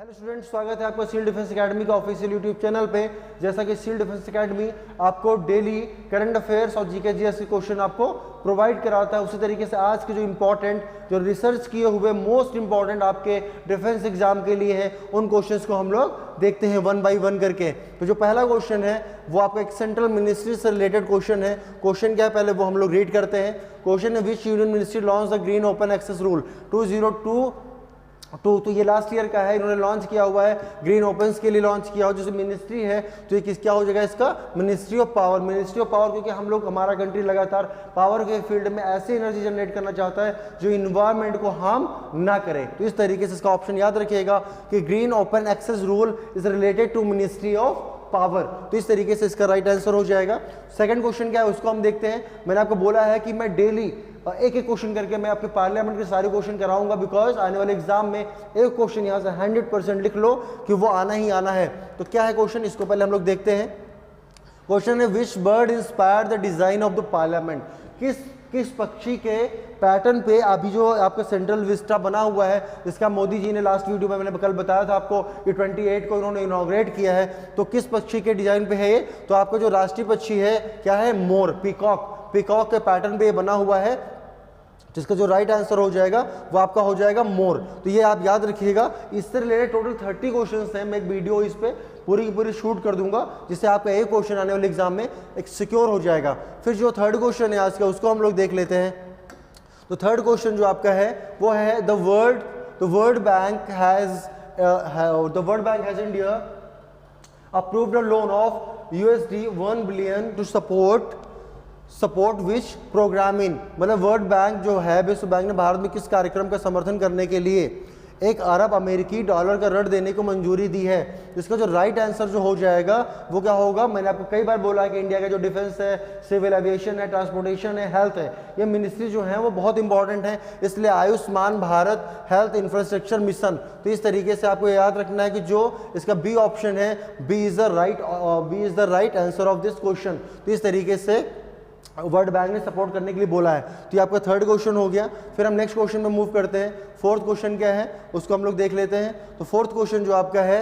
Hello students, स्वागत है आपका सिविल डिफेंस एकेडमी का ऑफिशियल यूट्यूब चैनल पे। जैसा कि सिविल डिफेंस एकेडमी आपको डेली करंट अफेयर्स और जीके जीएस के क्वेश्चन आपको प्रोवाइड कराता है, उसी तरीके से आज के जो इंपॉर्टेंट जो रिसर्च किए हुए मोस्ट इंपॉर्टेंट आपके डिफेंस एग्जाम के लिए है उन क्वेश्चंस को हम लोग देखते हैं वन बाई वन करके। तो जो पहला क्वेश्चन है वो आपका एक सेंट्रल मिनिस्ट्री से रिलेटेड क्वेश्चन है। क्वेश्चन क्या है पहले वो हम लोग रीड करते हैं। क्वेश्चन है which union ministry launch the green open access rule 2022। तो ये लास्ट ईयर का है, इन्होंने लॉन्च किया हुआ है, ग्रीन ओपन्स के लिए लॉन्च किया हुआ। जैसे मिनिस्ट्री है तो ये किस क्या हो जाएगा इसका ministry of power. Ministry of power क्योंकि हम लोग हमारा कंट्री लगातार पावर के फील्ड में ऐसे एनर्जी जनरेट करना चाहता है जो इन्वायरमेंट को हार्म ना करे। तो इस तरीके से इसका ऑप्शन याद रखिएगा कि green open access rule is related to ministry of power. तो इस तरीके से इसका राइट आंसर हो जाएगा। सेकंड क्वेश्चन क्या है उसको हम देखते हैं। मैंने आपको बोला है कि मैं डेली एक एक क्वेश्चन करके मैं आपके पार्लियामेंट के सारे क्वेश्चन कराऊंगा, बिकॉज आने वाले एग्जाम में एक क्वेश्चन यहाँ से 100% लिख लो कि वो आना ही आना है। तो क्या है क्वेश्चन, इसको पहले हम लोग देखते हैं। क्वेश्चन है which bird inspired the design of the Parliament. किस पक्षी के पैटर्न पे अभी जो आपका सेंट्रल विस्टा बना हुआ है, जिसका मोदी जी ने लास्ट वीडियो में मैंने कल बताया था आपको, ये 28 को इन्होंने इनॉग्रेट किया है। तो किस पक्षी के डिजाइन पे है ये, तो आपका जो राष्ट्रीय पक्षी है क्या है, मोर, पीकॉक। पीकॉक के पैटर्न पे ये बना हुआ है, जिसका जो राइट आंसर हो जाएगा वो आपका हो जाएगा मोर। तो ये आप याद रखिएगा। इससे रिलेटेड टोटल 30 क्वेश्चंस हैं। मैं एक वीडियो इस पे पूरी की पूरी शूट कर दूंगा, जिससे आपका एक क्वेश्चन आने वाले एग्जाम में एक सिक्योर हो जाएगा। फिर जो थर्ड क्वेश्चन है आज का उसको हम लोग देख लेते हैं। तो थर्ड क्वेश्चन जो आपका है वो है the World Bank has India approved a loan of USD 1 billion to support which program in. मतलब वर्ल्ड बैंक जो है, विश्व बैंक ने भारत में किस कार्यक्रम का समर्थन करने के लिए 1 अरब अमेरिकी डॉलर का ऋण देने को मंजूरी दी है। इसका जो राइट आंसर जो हो जाएगा वो क्या होगा। मैंने आपको कई बार बोला है कि इंडिया का जो डिफेंस है, सिविल एविएशन है, ट्रांसपोर्टेशन है, हेल्थ है, ये मिनिस्ट्री जो है वो बहुत इंपॉर्टेंट है। इसलिए Ayushman Bharat health infrastructure mission. तो इस तरीके से आपको याद रखना है कि जो इसका बी ऑप्शन है, B is the right answer of this question. तो इस तरीके से वर्ल्ड बैंक ने सपोर्ट करने के लिए बोला है। तो ये आपका थर्ड क्वेश्चन हो गया। फिर हम नेक्स्ट क्वेश्चन में मूव करते हैं। फोर्थ क्वेश्चन क्या है उसको हम लोग देख लेते हैं। तो फोर्थ क्वेश्चन जो आपका है,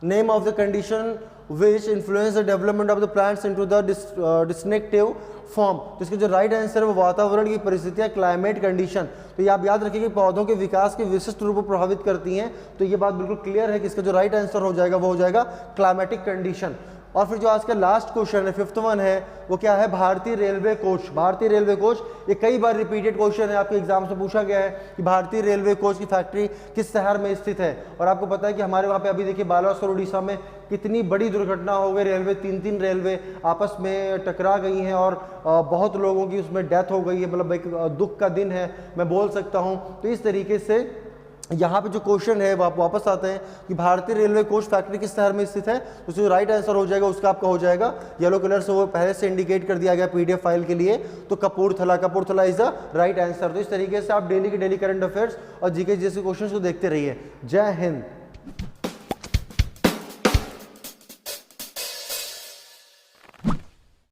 name of the condition which influence the development of the plants into the destructive form. तो इसके जो राइट आंसर है वो वातावरण की परिस्थितियां, क्लाइमेट कंडीशन। तो ये आप याद रखिए कि पौधों के विकास के विशिष्ट रूप को प्रभावित करती हैं। तो ये बात बिल्कुल क्लियर है कि इसका जो राइट आंसर हो जाएगा वो हो जाएगा क्लाइमेटिक कंडीशन। और फिर जो आज का लास्ट क्वेश्चन है, फिफ्थ वन है, वो क्या है, भारतीय रेलवे कोच। भारतीय रेलवे कोच ये कई बार रिपीटेड क्वेश्चन है, आपके एग्जाम से पूछा गया है कि भारतीय रेलवे कोच की फैक्ट्री किस शहर में स्थित है। और आपको पता है कि हमारे वहाँ पे अभी देखिए बालासोर उड़ीसा में कितनी बड़ी दुर्घटना हो गई। रेलवे तीन रेलवे आपस में टकरा गई हैं और बहुत लोगों की उसमें डेथ हो गई है। मतलब एक दुख का दिन है मैं बोल सकता हूँ। तो इस तरीके से यहाँ पे जो क्वेश्चन है वो आप वापस आते हैं कि भारतीय रेलवे कोच फैक्ट्री किस शहर में स्थित है। तो जो राइट आंसर हो जाएगा उसका आपका हो जाएगा येलो कलर से, वो पहले से इंडिकेट कर दिया गया PDF फाइल के लिए। तो Kapurthala is the right answer. तो इस तरीके से आप डेली के डेली करंट अफेयर्स और जीके जैसे क्वेश्चन को देखते रहिए। जय हिंद।